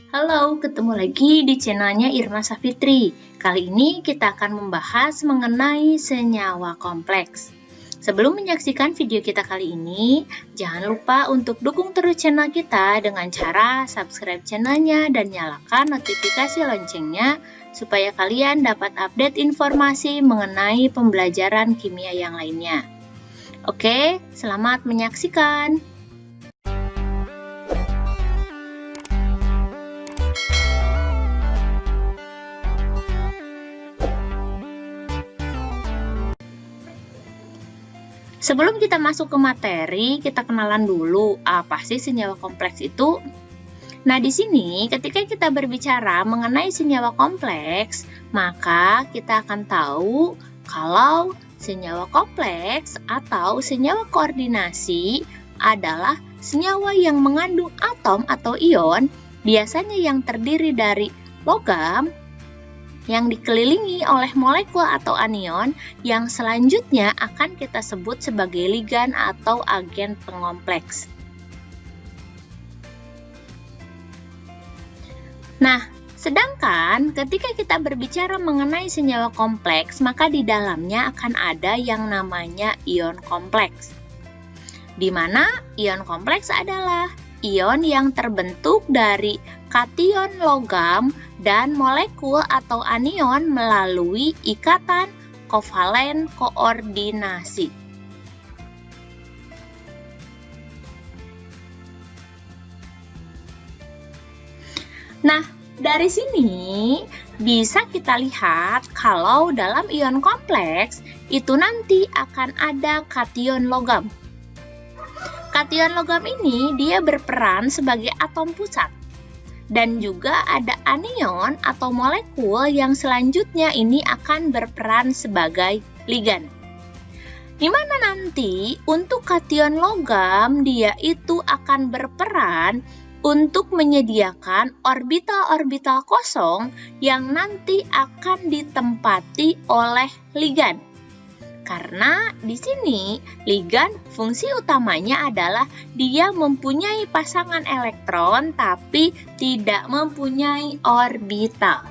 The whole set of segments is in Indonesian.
Halo, ketemu lagi di channelnya Irma Safitri. Kali ini kita akan membahas mengenai senyawa kompleks. Sebelum menyaksikan video kita kali ini, jangan lupa untuk dukung terus channel kita dengan cara subscribe channelnya dan nyalakan notifikasi loncengnya supaya kalian dapat update informasi mengenai pembelajaran kimia yang lainnya. Oke, selamat menyaksikan. Sebelum kita masuk ke materi, kita kenalan dulu apa sih senyawa kompleks itu. Nah, di sini ketika kita berbicara mengenai senyawa kompleks, maka kita akan tahu kalau senyawa kompleks atau senyawa koordinasi adalah senyawa yang mengandung atom atau ion, biasanya yang terdiri dari logam, yang dikelilingi oleh molekul atau anion yang selanjutnya akan kita sebut sebagai ligan atau agen pengompleks. Nah, sedangkan ketika kita berbicara mengenai senyawa kompleks, maka di dalamnya akan ada yang namanya ion kompleks. Di mana ion kompleks adalah ion yang terbentuk dari kation logam dan molekul atau anion melalui ikatan kovalen koordinasi. Nah, dari sini bisa kita lihat kalau dalam ion kompleks itu nanti akan ada kation logam. Kation logam ini dia berperan sebagai atom pusat. Dan juga ada anion atau molekul yang selanjutnya ini akan berperan sebagai ligan. Di mana nanti untuk kation logam dia itu akan berperan untuk menyediakan orbital-orbital kosong yang nanti akan ditempati oleh ligan. Karena di sini ligan fungsi utamanya adalah dia mempunyai pasangan elektron tapi tidak mempunyai orbital.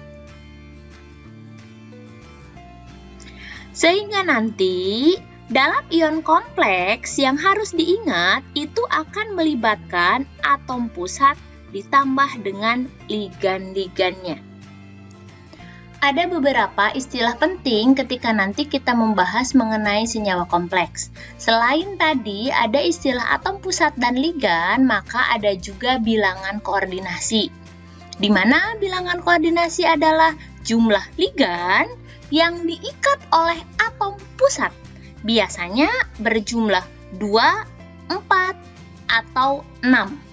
Sehingga nanti dalam ion kompleks yang harus diingat itu akan melibatkan atom pusat ditambah dengan ligan-ligannya. Ada beberapa istilah penting ketika nanti kita membahas mengenai senyawa kompleks. Selain tadi ada istilah atom pusat dan ligan, maka ada juga bilangan koordinasi. Di mana bilangan koordinasi adalah jumlah ligan yang diikat oleh atom pusat. Biasanya berjumlah 2, 4, atau 6.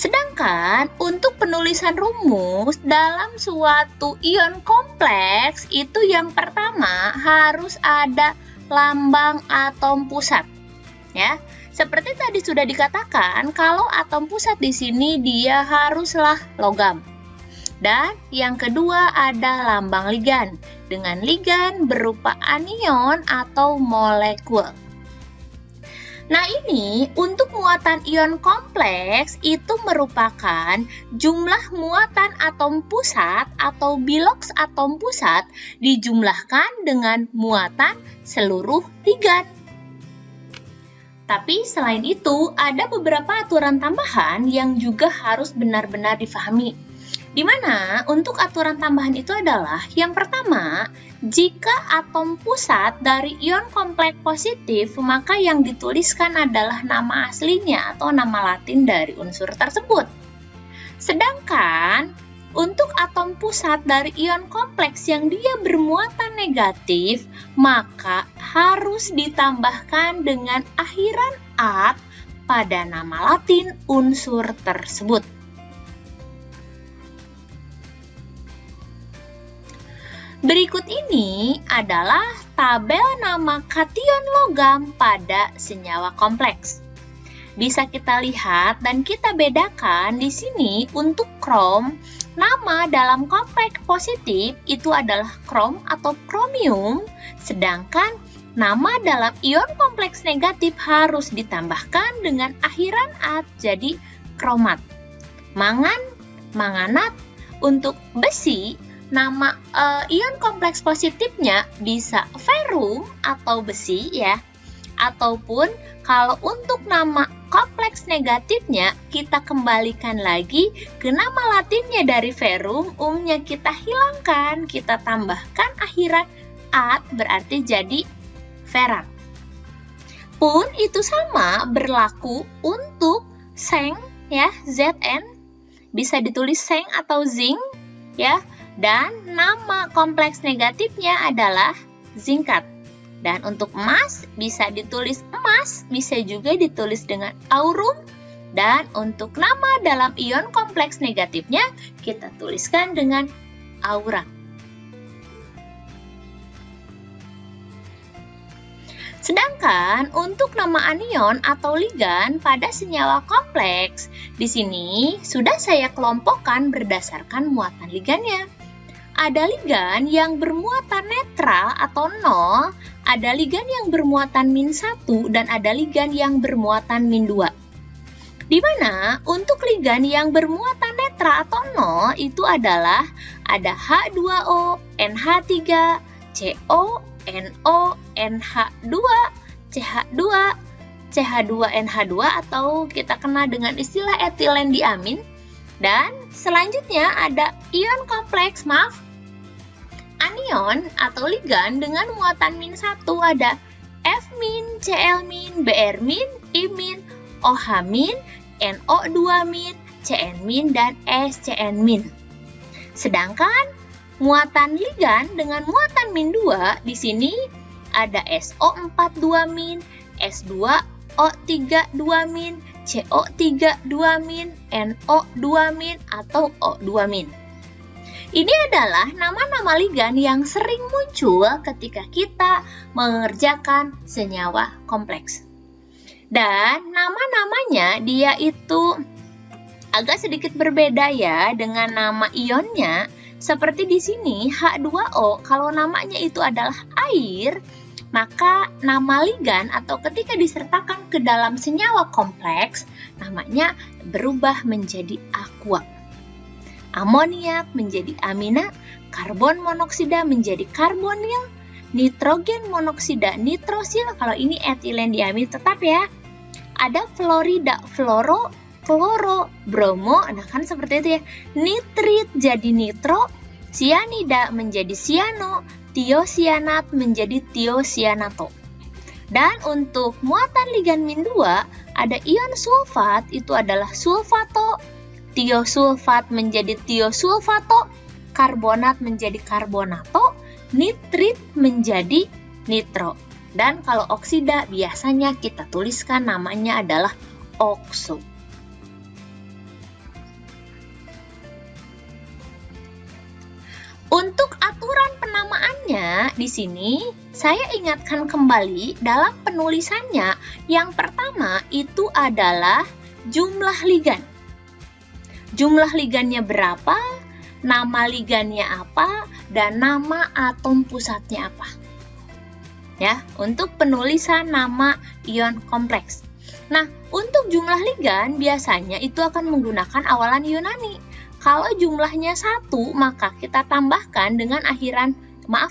Sedangkan untuk penulisan rumus dalam suatu ion kompleks itu yang pertama harus ada lambang atom pusat. Ya, seperti tadi sudah dikatakan kalau atom pusat di sini dia haruslah logam. Dan yang kedua ada lambang ligan dengan ligan berupa anion atau molekul. Nah, ini untuk muatan ion kompleks itu merupakan jumlah muatan atom pusat atau biloks atom pusat dijumlahkan dengan muatan seluruh ligan. Tapi selain itu ada beberapa aturan tambahan yang juga harus benar-benar difahami. Di mana untuk aturan tambahan itu adalah yang pertama, jika atom pusat dari ion kompleks positif, maka yang dituliskan adalah nama aslinya atau nama latin dari unsur tersebut. Sedangkan untuk atom pusat dari ion kompleks yang dia bermuatan negatif, maka harus ditambahkan dengan akhiran -at pada nama latin unsur tersebut. Berikut ini adalah tabel nama kation logam pada senyawa kompleks. Bisa kita lihat dan kita bedakan di sini untuk krom, nama dalam kompleks positif itu adalah krom atau kromium, sedangkan nama dalam ion kompleks negatif harus ditambahkan dengan akhiran at, jadi kromat. Mangan, manganat. Untuk besi, nama ion kompleks positifnya bisa ferrum atau besi ya. Ataupun kalau untuk nama kompleks negatifnya kita kembalikan lagi ke nama latinnya dari ferrum, nya kita hilangkan, kita tambahkan akhiran at berarti jadi ferat. Pun itu sama berlaku untuk seng ya, Zn bisa ditulis seng atau zinc ya, dan nama kompleks negatifnya adalah zinkat. Dan untuk emas bisa ditulis emas, bisa juga ditulis dengan aurum, dan untuk nama dalam ion kompleks negatifnya kita tuliskan dengan aura. Sedangkan untuk nama anion atau ligan pada senyawa kompleks, di sini sudah saya kelompokkan berdasarkan muatan ligannya. Ada ligan yang bermuatan netral atau 0, ada ligan yang bermuatan -1, dan ada ligan yang bermuatan -2. Di mana untuk ligan yang bermuatan netral atau 0 itu adalah ada H2O, NH3, CO, NO, NH2, CH2, CH2NH2 atau kita kenal dengan istilah etilen diamin. Dan selanjutnya ada ion kompleks, anion atau ligan dengan muatan -1 ada F-, Cl-, Br-, I-, OH-, NO2-, Cn-, dan SCn-. Sedangkan muatan ligan dengan muatan -2 di sini ada SO42-, S2O32-, CO32-, NO2- atau O2-. Ini adalah nama-nama ligan yang sering muncul ketika kita mengerjakan senyawa kompleks. Dan nama-namanya dia itu agak sedikit berbeda ya dengan nama ionnya. Seperti di sini H2O, kalau namanya itu adalah air, maka nama ligan atau ketika disertakan ke dalam senyawa kompleks, namanya berubah menjadi aqua. Amoniak menjadi amina, karbon monoksida menjadi karbonil, nitrogen monoksida nitrosil, kalau ini etilen diamin tetap ya. Ada fluorida, fluoro, kloro, bromo, nah kan seperti itu ya. Nitrit jadi nitro, sianida menjadi siano, tiosianat menjadi tiosianato. Dan untuk muatan ligan -2 ada ion sulfat, itu adalah sulfato, tiosulfat menjadi tiosulfato, karbonat menjadi karbonato, nitrit menjadi nitro. Dan kalau oksida biasanya kita tuliskan namanya adalah okso. Untuk aturan penamaannya di sini saya ingatkan kembali dalam penulisannya. Yang pertama itu adalah jumlah ligan. Jumlah ligannya berapa, nama ligannya apa, dan nama atom pusatnya apa. Ya, untuk penulisan nama ion kompleks. Nah, untuk jumlah ligan biasanya itu akan menggunakan awalan Yunani. Kalau jumlahnya 1, maka kita tambahkan dengan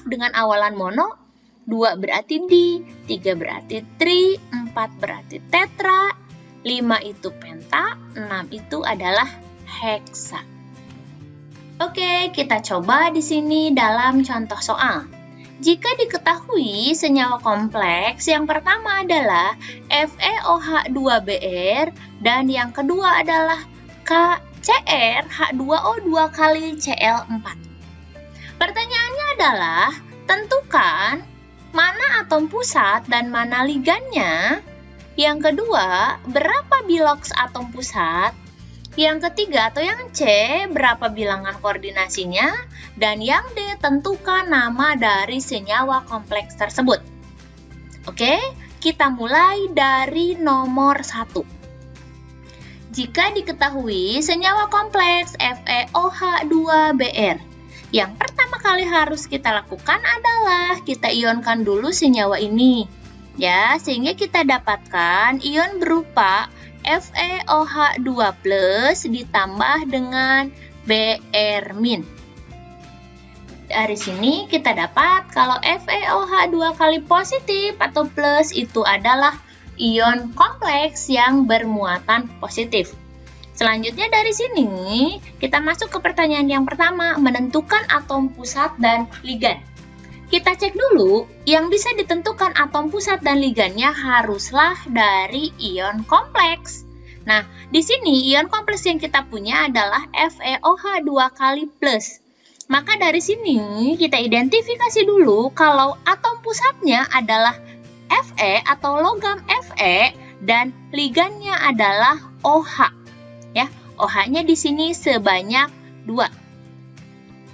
dengan awalan mono, 2 berarti di, 3 berarti tri, 4 berarti tetra, 5 itu penta, 6 itu adalah heksa. Oke, kita coba di sini dalam contoh soal. Jika diketahui senyawa kompleks, yang pertama adalah FeOH2Br dan yang kedua adalah CrH2O2 kali Cl4. Pertanyaannya adalah, tentukan mana atom pusat dan mana ligannya. Yang kedua, berapa biloks atom pusat. Yang ketiga atau yang C, berapa bilangan koordinasinya. Dan yang D, tentukan nama dari senyawa kompleks tersebut. Oke, kita mulai dari nomor 1. Jika diketahui senyawa kompleks FeOH2Br, Yang pertama kali harus kita lakukan adalah kita ionkan dulu senyawa ini. Ya, sehingga kita dapatkan ion berupa FeOH2+ ditambah dengan Br-. Dari sini kita dapat kalau FeOH2 kali positif atau plus itu adalah ion kompleks yang bermuatan positif. Selanjutnya dari sini kita masuk ke pertanyaan yang pertama, menentukan atom pusat dan ligan. Kita cek dulu, yang bisa ditentukan atom pusat dan ligannya haruslah dari ion kompleks. Nah, di sini ion kompleks yang kita punya adalah FeOH2 kali plus. Maka dari sini kita identifikasi dulu kalau atom pusatnya adalah Fe atau logam Fe dan ligannya adalah OH. Ya, OH-nya di sini sebanyak 2.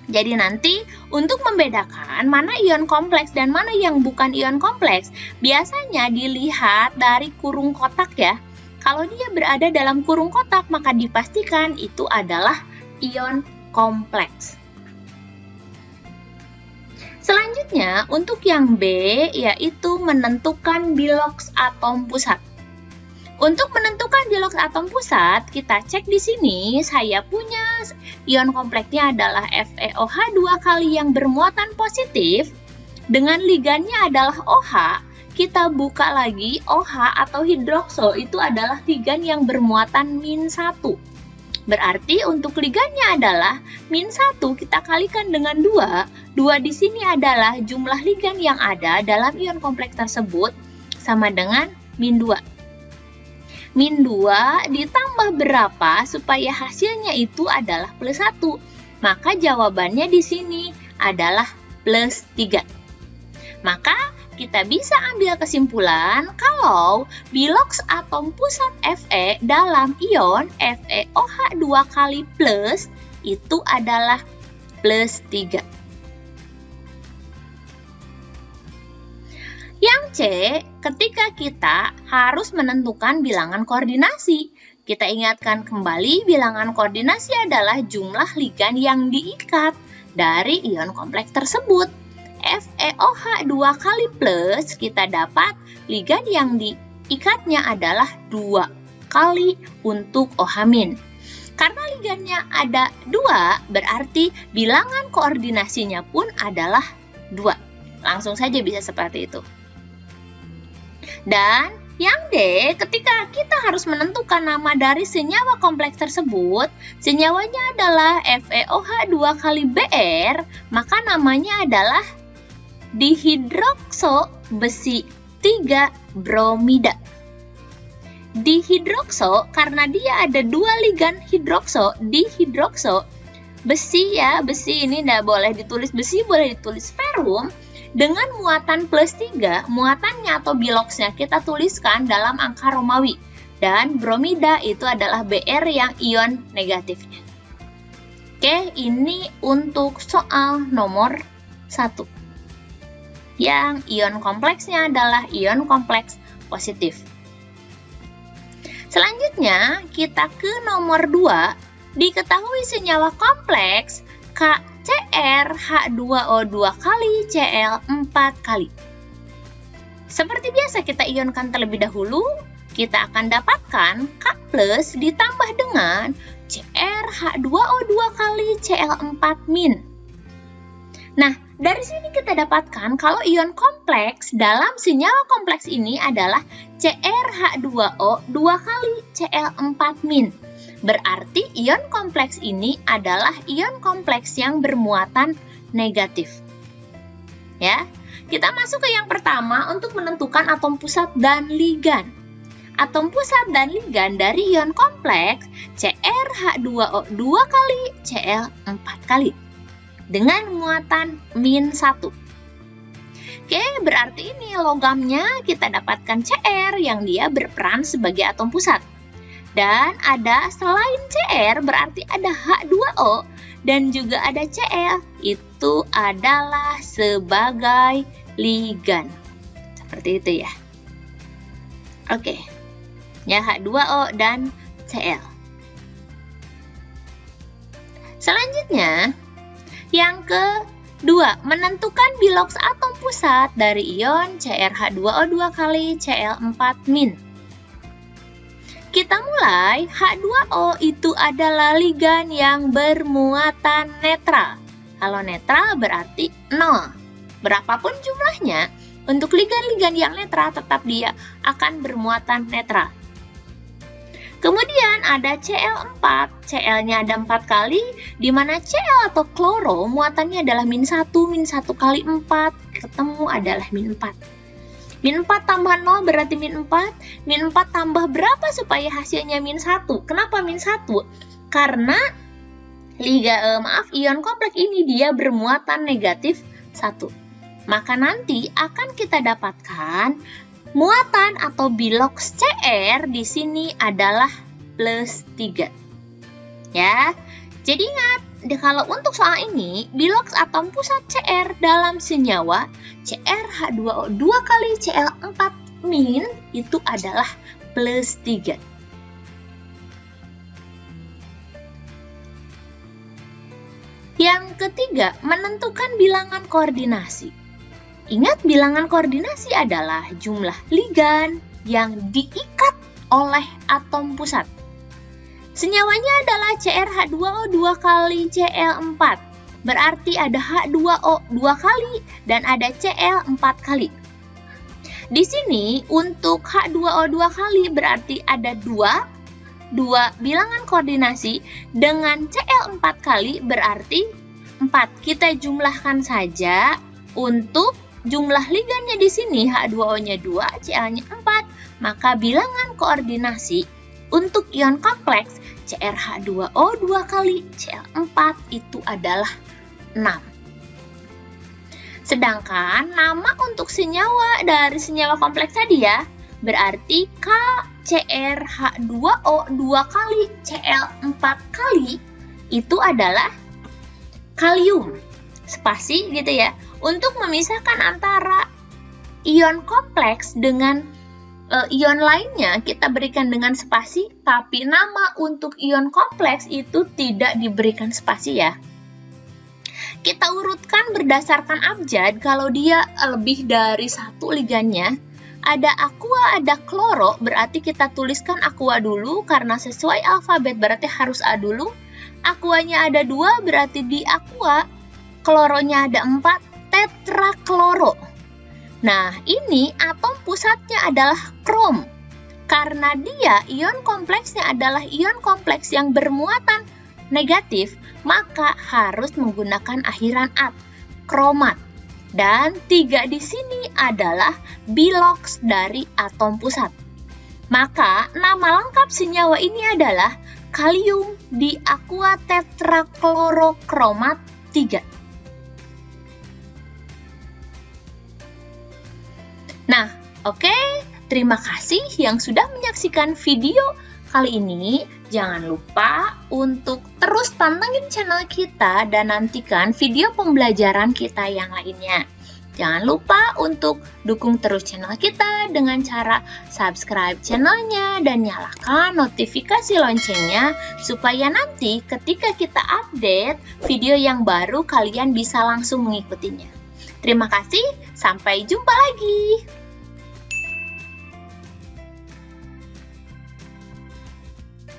Jadi nanti untuk membedakan mana ion kompleks dan mana yang bukan ion kompleks, biasanya dilihat dari kurung kotak ya. Kalau dia berada dalam kurung kotak, maka dipastikan itu adalah ion kompleks. Selanjutnya, untuk yang B, yaitu menentukan biloks atom pusat. Untuk menentukan biloks atom pusat, kita cek di sini, saya punya ion kompleksnya adalah FeOH2 kali yang bermuatan positif, dengan ligannya adalah OH, kita buka lagi OH atau hidrokso itu adalah ligan yang bermuatan -1. Berarti untuk ligannya adalah -1 kita kalikan dengan 2. 2 di sini adalah jumlah ligan yang ada dalam ion kompleks tersebut sama dengan -2. -2 ditambah berapa supaya hasilnya itu adalah +1. Maka jawabannya di sini adalah +3. Maka kita bisa ambil kesimpulan kalau biloks atom pusat Fe dalam ion FeOH2 kali plus itu adalah +3. Yang C, ketika kita harus menentukan bilangan koordinasi. Kita ingatkan kembali bilangan koordinasi adalah jumlah ligan yang diikat dari ion kompleks tersebut. FeOH2 kali plus kita dapat ligan yang diikatnya adalah 2 kali untuk OH-. Karena ligannya ada 2, berarti bilangan koordinasinya pun adalah 2. Langsung saja bisa seperti itu. Dan yang D, ketika kita harus menentukan nama dari senyawa kompleks tersebut, senyawanya adalah FeOH2 kali Br, maka namanya adalah dihidrokso besi 3 bromida. Dihidrokso karena dia ada 2 ligan hidrokso, dihidrokso. Besi ya, besi ini tidak boleh ditulis besi, boleh ditulis ferum. Dengan muatan +3, muatannya atau biloksnya kita tuliskan dalam angka Romawi. Dan bromida itu adalah Br yang ion negatifnya. Oke, ini untuk soal nomor 1. Yang ion kompleksnya adalah ion kompleks positif. Selanjutnya, kita ke nomor 2. Diketahui senyawa kompleks KCrH2O2 kali Cl 4 kali. Seperti biasa kita ionkan terlebih dahulu, kita akan dapatkan K+ ditambah dengan CrH2O2 kali Cl4-. Nah, dari sini kita dapatkan kalau ion kompleks dalam senyawa kompleks ini adalah CrH2O 2 kali Cl4-. Berarti ion kompleks ini adalah ion kompleks yang bermuatan negatif. Ya, kita masuk ke yang pertama untuk menentukan atom pusat dan ligan. Atom pusat dan ligan dari ion kompleks CrH2O 2 kali Cl 4 kali dengan muatan -1. Oke, berarti ini logamnya kita dapatkan Cr yang dia berperan sebagai atom pusat. Dan ada selain Cr berarti ada H2O dan juga ada Cl, itu adalah sebagai ligan. Seperti itu ya. Oke. Ya, H2O dan Cl. Selanjutnya, Yang kedua, menentukan biloks atom pusat dari ion CrH2O2 kali Cl4-. Kita mulai, H2O itu adalah ligan yang bermuatan netral. Kalau netral berarti 0. Berapapun jumlahnya, untuk ligan-ligan yang netral tetap dia akan bermuatan netral. Kemudian ada Cl4, Cl-nya ada 4 kali, di mana Cl atau kloro muatannya adalah -1, -1 kali 4, ketemu adalah -4. -4 tambah 0 berarti -4, -4 tambah berapa supaya hasilnya -1? Kenapa -1? Karena ion kompleks ini dia bermuatan negatif 1. Maka nanti akan kita dapatkan muatan atau biloks Cr di sini adalah +3. Ya. Jadi ingat, kalau untuk soal ini, biloks atom pusat Cr dalam senyawa CrH2O2 kali Cl4- itu adalah +3. Yang ketiga, menentukan bilangan koordinasi. Ingat, bilangan koordinasi adalah jumlah ligan yang diikat oleh atom pusat. Senyawanya adalah CrH2O2 kali Cl4. Berarti ada H2O 2 kali dan ada Cl 4 kali. Di sini untuk H2O 2 kali berarti ada 2 bilangan koordinasi dengan Cl 4 kali berarti 4. Kita jumlahkan saja untuk jumlah ligannya di sini H2O-nya 2, Cl-nya 4, maka bilangan koordinasi untuk ion kompleks CrH2O2 kali Cl4 itu adalah 6. Sedangkan nama untuk senyawa dari senyawa kompleks tadi ya, berarti KCrH2O2 kali Cl4 kali itu adalah kalium. Spasi gitu ya. Untuk memisahkan antara ion kompleks dengan ion lainnya kita berikan dengan spasi, tapi nama untuk ion kompleks itu tidak diberikan spasi ya. Kita urutkan berdasarkan abjad. Kalau dia lebih dari 1 ligannya, ada aqua, ada kloro, berarti kita tuliskan aqua dulu karena sesuai alfabet berarti harus A dulu. Aquanya ada 2 berarti di aqua, kloronya ada 4, tetrakloro. Nah, ini atom pusatnya adalah krom. Karena dia ion kompleksnya adalah ion kompleks yang bermuatan negatif, maka harus menggunakan akhiran at, kromat. Dan 3 di sini adalah biloks dari atom pusat. Maka nama lengkap senyawa ini adalah kalium di aqua tetraklorokromat 3. Nah, oke, terima kasih yang sudah menyaksikan video kali ini. Jangan lupa untuk terus pantengin channel kita dan nantikan video pembelajaran kita yang lainnya. Jangan lupa untuk dukung terus channel kita dengan cara subscribe channelnya dan nyalakan notifikasi loncengnya supaya nanti ketika kita update video yang baru kalian bisa langsung mengikutinya. Terima kasih, sampai jumpa lagi.